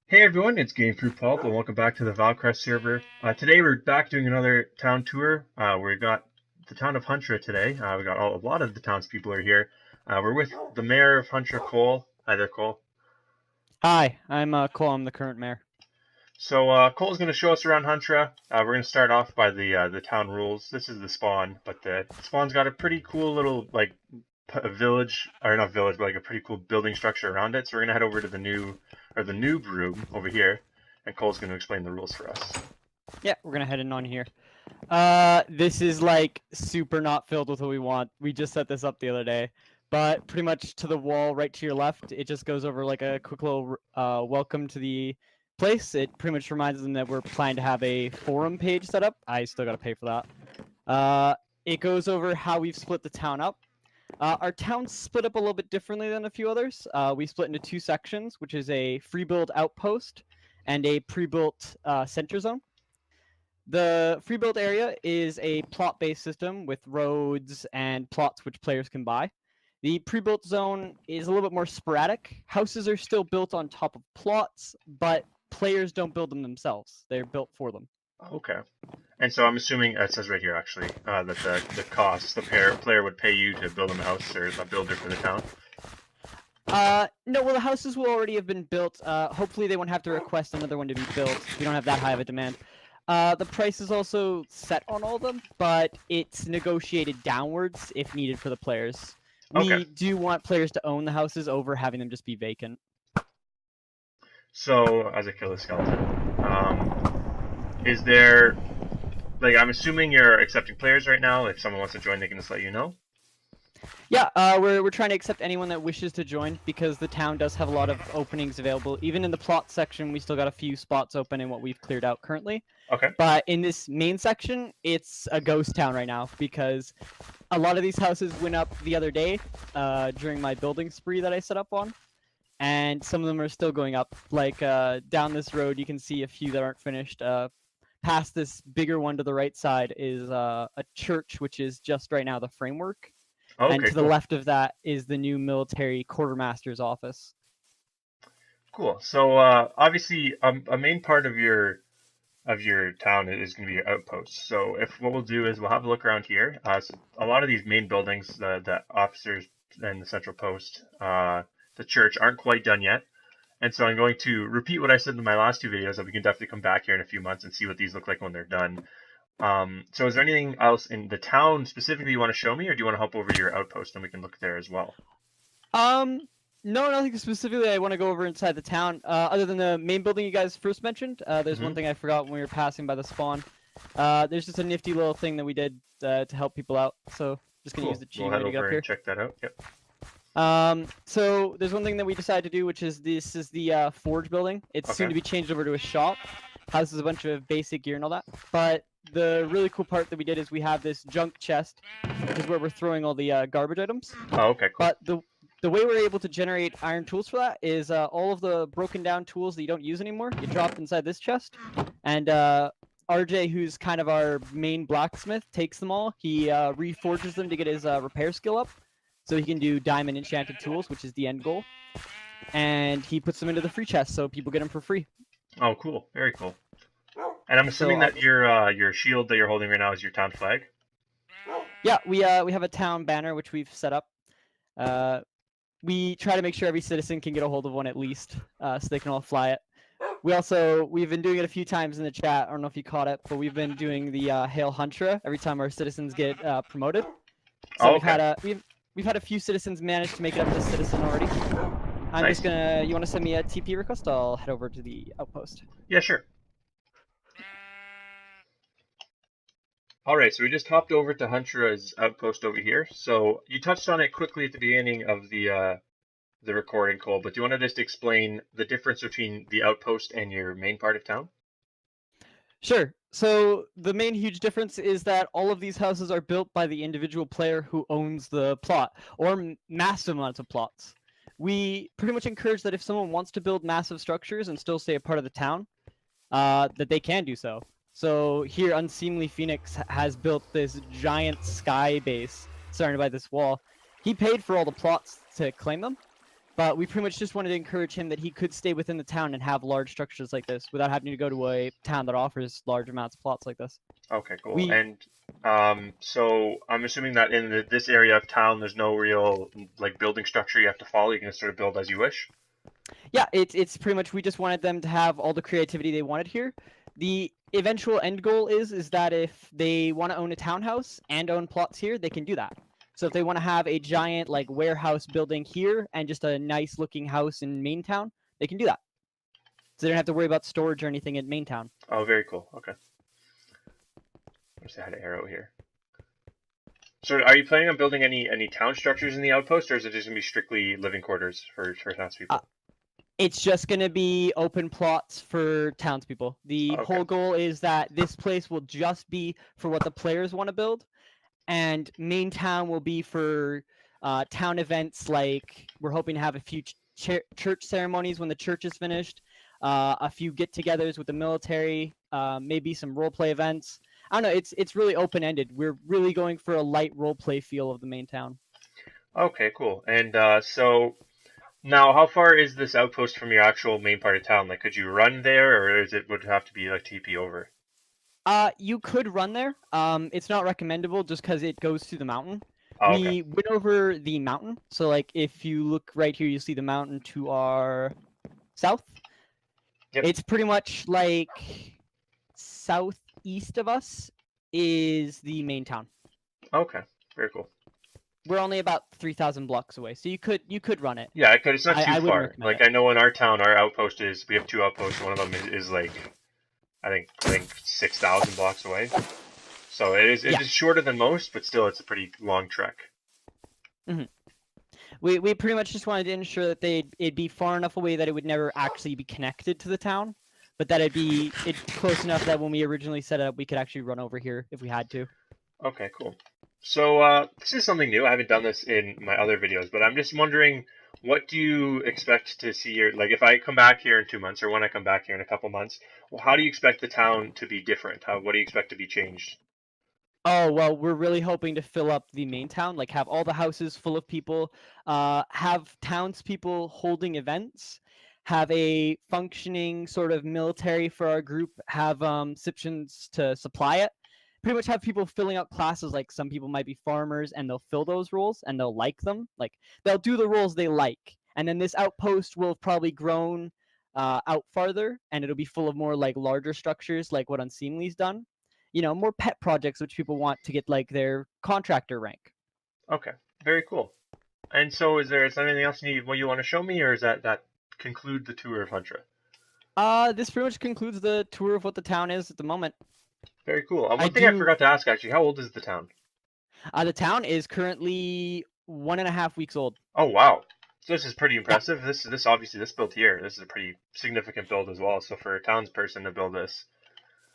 Hey everyone, it's Gamefruitpulp, and welcome back to the Valcrest server. Today we're back doing another town tour. We got the town of Huntra today. We got a lot of the townspeople are here. We're with the mayor of Huntra, Cole. Hi there, Cole. Hi, I'm Cole. I'm the current mayor. So Cole's going to show us around Huntra. We're going to start off by the town rules. This is the spawn, but the spawn's got a pretty cool little a village, or not village, but like a pretty cool building structure around it. So we're going to head over to the noob room over here, and Cole's going to explain the rules for us. Yeah, we're gonna head in on here. This is like super not filled with what we want. We just set this up the other day, but pretty much to the wall right to your left, it just goes over like a quick little welcome to the place. It pretty much reminds them that we're planning to have a forum page set up. I still gotta pay for that. It goes over how we've split the town up. Our town's split up a little bit differently than a few others. We split into two sections, which is a free build outpost and a pre-built center zone. The free build area is a plot-based system with roads and plots which players can buy. The pre-built zone is a little bit more sporadic. Houses are still built on top of plots, but players don't build them themselves. They're built for them. Okay. And so I'm assuming it says right here actually that the costs the player would pay you to build them a house or a builder for the town. No, well, the houses will already have been built. Hopefully they won't have to request another one to be built. We don't have that high of a demand. The price is also set on all of them, but it's negotiated downwards if needed for the players. Okay. We do want players to own the houses over having them just be vacant. So as a killer skeleton, is there I'm assuming you're accepting players right now. If someone wants to join, they can just let you know. Yeah, we're trying to accept anyone that wishes to join because the town does have a lot of openings available. Even in the plot section, we still got a few spots open in what we've cleared out currently. Okay. But in this main section, it's a ghost town right now because a lot of these houses went up the other day during my building spree that I set up on. And some of them are still going up. Like down this road, you can see a few that aren't finished. Past this bigger one to the right side is a church, which is just right now the framework. And Okay. to the Cool. left of that is the new military quartermaster's office. Cool. So obviously, a main part of your town is going to be your outposts. So if what we'll do is we'll have a look around here. So a lot of these main buildings, the officers and the central post, the church aren't quite done yet. And so I'm going to repeat what I said in my last two videos, that we can definitely come back here in a few months and see what these look like when they're done. So is there anything else in the town specifically you want to show me, or do you want to hop over to your outpost and we can look there as well? No, nothing specifically I want to go over inside the town. Other than the main building you guys first mentioned, there's one thing I forgot when we were passing by the spawn. There's just a nifty little thing that we did to help people out. So just gonna use Cool. the We'll G head to get over up and here. check that out. Yep. So there's one thing that we decided to do, which is this is the forge building. It's soon Okay. to be changed over to a shop. Houses a bunch of basic gear and all that. But the really cool part that we did is we have this junk chest, which is where we're throwing all the garbage items. Oh, okay, cool. But the way we're able to generate iron tools for that is all of the broken down tools that you don't use anymore, you drop inside this chest, and RJ, who's kind of our main blacksmith, takes them all. He reforges them to get his repair skill up, so he can do diamond enchanted tools, which is the end goal. And he puts them into the free chest, so people get them for free. Oh, cool. Very cool. And I'm assuming So that your shield that you're holding right now is your town flag. yeah, we have a town banner which we've set up. We try to make sure every citizen can get a hold of one at least, so they can all fly it. We've been doing it a few times in the chat. I don't know if you caught it, but we've been doing the Hail Huntra every time our citizens get promoted. So Oh, we've had a few citizens manage to make it up to citizen already. I'm Nice. just gonna. You want to send me a TP request? I'll head over to the outpost. Yeah, sure. All right, so we just hopped over to Huntra's outpost over here. So you touched on it quickly at the beginning of the recording, Cole, but do you want to just explain the difference between the outpost and your main part of town? Sure. So the main huge difference is that all of these houses are built by the individual player who owns the plot, or massive amounts of plots. We pretty much encourage that if someone wants to build massive structures and still stay a part of the town, that they can do so. So here, Unseemly Phoenix has built this giant sky base surrounded by this wall. He paid for all the plots to claim them, But we pretty much just wanted to encourage him that he could stay within the town and have large structures like this without having to go to a town that offers large amounts of plots like this. Okay, cool. We And so I'm assuming that in this area of town, there's no real like building structure you have to follow. You can just sort of build as you wish. Yeah, it's pretty much we just wanted them to have all the creativity they wanted here. The eventual end goal is that if they want to own a townhouse and own plots here, they can do that. So if they want to have a giant like warehouse building here and just a nice looking house in Maintown, they can do that. So they don't have to worry about storage or anything in Maintown. Oh, very cool. Okay. Let's see how to arrow here. So are you planning on building any town structures in the outpost, or is it just gonna be strictly living quarters for townspeople? It's just going to be open plots for townspeople. The Okay. whole goal is that this place will just be for what the players want to build, and main town will be for town events like we're hoping to have a few church ceremonies when the church is finished, a few get-togethers with the military, maybe some role-play events. I don't know. It's really open-ended. We're really going for a light role-play feel of the main town. Okay, cool. And so now, how far is this outpost from your actual main part of town? Like, could you run there, or would it have to be like TP over? You could run there. It's not recommendable just because it goes through the mountain. Oh, okay. We went over the mountain, so like if you look right here, you see the mountain to our south. Yep. It's pretty much like southeast of us is the main town. Okay. Very cool. We're only about 3,000 blocks away, so you could run it. Yeah, it's not too I wouldn't far. recommend Like it. I know in our town, our outpost is we have two outposts. One of them is like I think 6,000 blocks away. So it Yeah. is shorter than most, but still it's a pretty long trek. We pretty much just wanted to ensure that it'd be far enough away that it would never actually be connected to the town, but that it's close enough that when we originally set it up, we could actually run over here if we had to. Okay, cool. So this is something new. I haven't done this in my other videos, but I'm just wondering, what do you expect to see here? Like, if I come back here in 2 months, or when I come back here in a couple months, well, how do you expect the town to be different? What do you expect to be changed? Oh, well, we're really hoping to fill up the main town, like have all the houses full of people, have townspeople holding events, have a functioning sort of military for our group, have Siptions to supply it. Pretty much have people filling out classes, like some people might be farmers and they'll fill those roles and they'll like them. Like they'll do the roles they like. And then this outpost will have probably grown out farther and it'll be full of more like larger structures like what Unseemly's done, more pet projects which people want to get like their contractor rank. Okay, very cool. And so, is there anything else what you want to show me, or is that conclude the tour of Huntra? This pretty much concludes the tour of what the town is at the moment. Very cool. I One thing I do. forgot to ask actually, how old is the town? The town is currently 1.5 weeks old. Oh wow. So this is pretty impressive. This obviously this build here, this is a pretty significant build as well. So for a townsperson to build this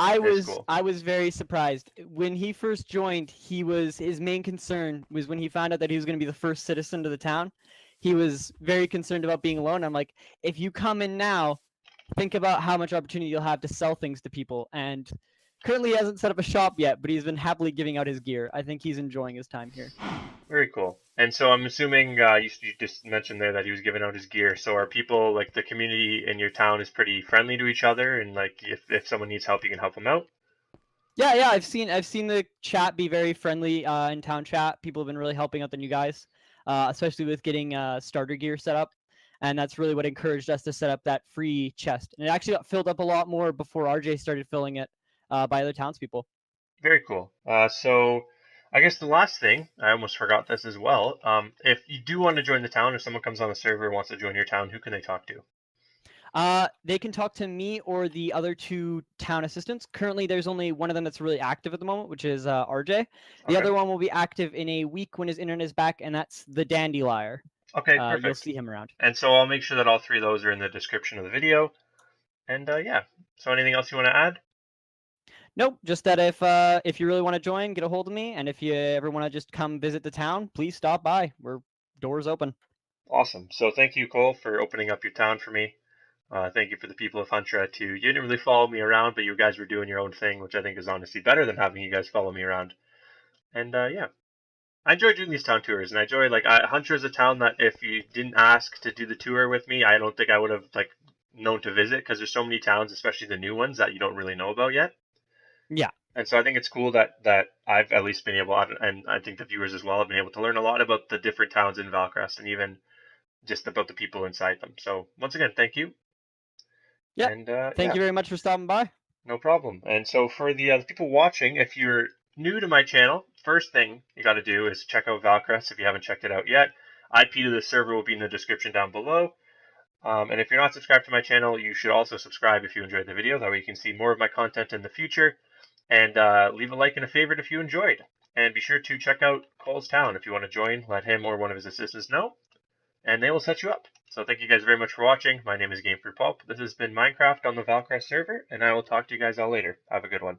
I is was cool. I was very surprised when he first joined. His main concern was when he found out that he was going to be the first citizen to the town. He was very concerned about being alone. I'm like, if you come in now, think about how much opportunity you'll have to sell things to people. And currently, he hasn't set up a shop yet, but he's been happily giving out his gear. I think he's enjoying his time here. Very cool. And so I'm assuming you just mentioned there that he was giving out his gear. So are people like the community in your town is pretty friendly to each other, and like if someone needs help, you can help them out? Yeah. I've seen the chat be very friendly in town chat. People have been really helping out the new guys, especially with getting starter gear set up. And that's really what encouraged us to set up that free chest. And it actually got filled up a lot more before RJ started filling it by other townspeople. Very cool. So I guess the last thing, I almost forgot this as well. If you do want to join the town, if someone comes on the server and wants to join your town, who can they talk to? They can talk to me or the other two town assistants. Currently, there's only one of them that's really active at the moment, which is RJ. The Okay. other one will be active in a week when his internet is back, and that's the Dandelion. Okay, You'll perfect. see him around. And so I'll make sure that all three of those are in the description of the video. And yeah. So anything else you want to add? Nope, just that if you really want to join, get a hold of me, and if you ever want to just come visit the town, please stop by. We're doors open. Awesome. So thank you, Cole, for opening up your town for me. Thank you for the people of Huntra too. You didn't really follow me around, but you guys were doing your own thing, which I think is honestly better than having you guys follow me around. And yeah. I enjoy doing these town tours, and I enjoy Hunter is a town that if you didn't ask to do the tour with me, I don't think I would have known to visit because there's so many towns, especially the new ones that you don't really know about yet. Yeah. And so I think it's cool that I've at least been able, and I think the viewers as well have been able to learn a lot about the different towns in Valcrest and even just about the people inside them. So once again, thank you, Yep. and Thank yeah, you very much for stopping by. no problem. And so for the people watching, if you're new to my channel, first thing you got to do is check out Valcrest if you haven't checked it out yet. IP to the server will be in the description down below. And if you're not subscribed to my channel, you should also subscribe if you enjoyed the video. That way you can see more of my content in the future. And leave a like and a favorite if you enjoyed. And be sure to check out Cole's Town if you want to join. Let him or one of his assistants know, and they will set you up. So thank you guys very much for watching. My name is Gamefruitpulp. This has been Minecraft on the Valcrest server, and I will talk to you guys all later. Have a good one.